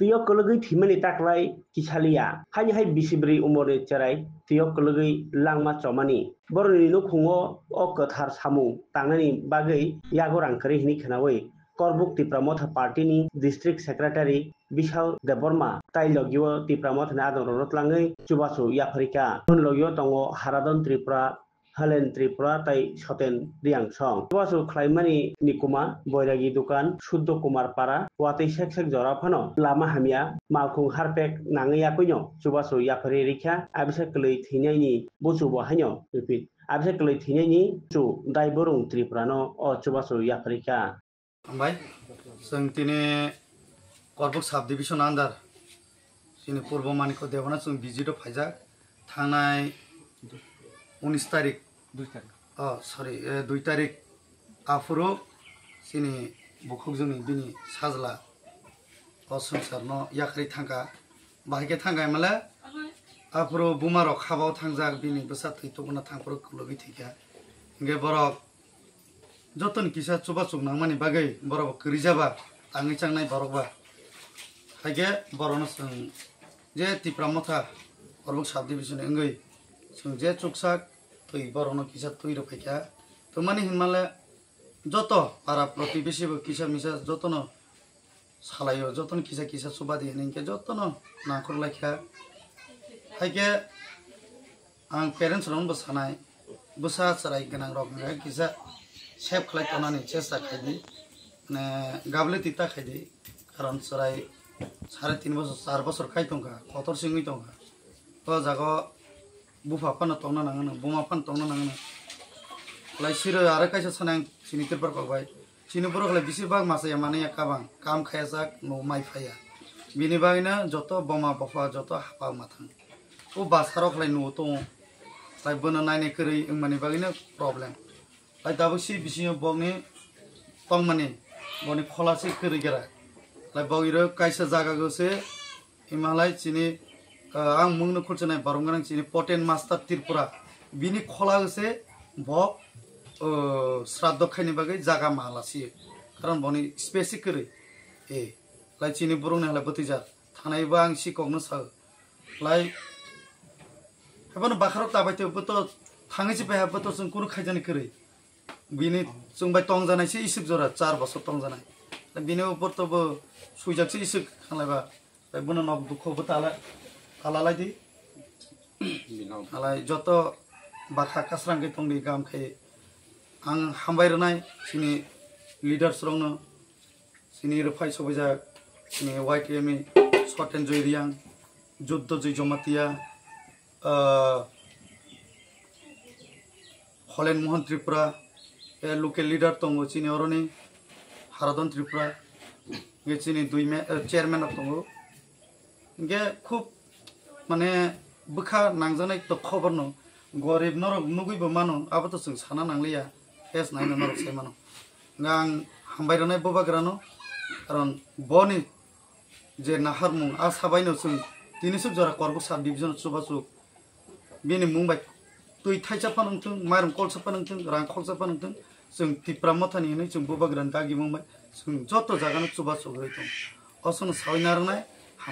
Tiok kologui thimani taklai kisalia haini hai bisibri umore cherai tiok kologui langma chomani boroni no khungo o kathar samu tangani bagai yago rangkari hini khanawai Korbuk Tipramotha Party ni District Secretary Bishal Deborma tai logio Tipramotha na adon rotlangai Chubasu Afrika logio tongo Haradon Tripura Halen Tripura tai Soten Riang Song Chubasu Klaimani Nikuma Boiragi Dukan Suddo Kumar Para Wati Sek Jora Phano Lama Hamia Malkhung Harpek Nangai Akunyo Chubasu Afrika Abisa Klei Thinai Busu Bohanyo repeat Abisa Klei Thinai Chu Daiborung Tripurano o Chubasu Afrika Ambai, जों दिनै करबुक साब division under जोंनि पूर्व मानिक देवना जों visit फाइजाक थांनाय 19 तारिख 2 तारिख आफुरो जोंनि बुखुक जोंनि बिनि साजला असंसार न याखरि थांगा बाहायके थांगा माला आफुरो बुमारक खाबाव थांजाक बिनि बसा थैतोबना थांफोर कुलबि थिका इंगे बरक जतन किसा चुबा चुक नांगमानि बागै बरब करिजाबा आंनि चांनाय बरकबा हागे बरनो जों जे तिप्रामथा करबुक साब डिविजन इंगै जों जे चुकसाक थै बरनो किसा थै रफायका तो मानि हिनमाले जत पारा प्रति बेसेबो किसा मिसा जतन सालायो जतन किसा किसा चुबा दे निके जतन नाखर लाखा हागे आं पेरेन्ट्स रन बसानाय बसा सराय गनां रक किसा सेफ खालाय तनानै चेष्टा खायदि ने गाबले तिता खायदि कारण सराय 3.5 বছর 4 বছর খাই तंगा कतर सिंगै तंगा तो जागो बुफाफान तंना नाङो बुमाफान तंना नाङो लाइ सिरो आरो कायसा सानां सिनितिर पर पाबाय सिनिपर खलाय बिसिबाग मासे माने काबां काम खायाजाक न माइ फाया बिनि बागैना जत बमा बफा जत हापा माथां ओ बासाराव खलाय न तो लाइ बना नायने करै माने बागैना प्रब्लेम लाइ दाबोसि बिसियो बगनि तंमाने बनि खलासे करिगेरा लाइ बगिरो कायसा जागा गोसे हिमालय चिनि आं मुंनो खुलचनाय बारंगां चिनि पोटेन मास्टार त्रिपुरा बिनि खला गोसे ब श्राद्ध खायनि बागै जागा मालासि कारण बनि स्पेसिक करै ए लाइ चिनि बरंने हला बतिजा थानायबा आं सिकगनो सा लाइ हेबन बाखाराव ताबायते बतो थाङैसि बाहाबतो जों कुनु खायजानि करै बिनि जों बाय तंग जानायसि इसिब जरा 4 বছর तंग जानाय बिनि ऊपर तो सुइजाकसि इसे खालायबा बनो नब दुखबो तालालाय दि आलाय जत बाखा कास्रांगे तंगनि गाम खाय आं हामबायरनाय सिनि लिडार्स रंनो सिनि रफाय सबैजा सिनि वाइटिएमि सटेन जयरियां जुद्ध जय जमातिया हलेन मोहन त्रिपुरा लोकल लिडार तंगो चिनि अरनि हारादन त्रिपुरा गे चिनि दुइ चेयरमैन तंगो गे खूब माने बखा नांजानाय तो खबर न गरीब नरक नुगैबो मानो आबोथ जों साना नांलिया फेस नायनो नरक से मानो आं हामबायरनाय बबाग्रानो कारण बनि जे नाहारमुं आ साबायनो जों दिनैसो जरा करबुक साब डिविजन सुबासुक बिनि मुंबाय तुइ थाइसाफा नोंथों माइरं कलसाफा नोंथों रां खलसाफा नोंथों जों तिप्रामथानि जों बबाग्रान दागि मुंबाय जों जत जागानो सुबासुक होय दं असनो सावनारनाय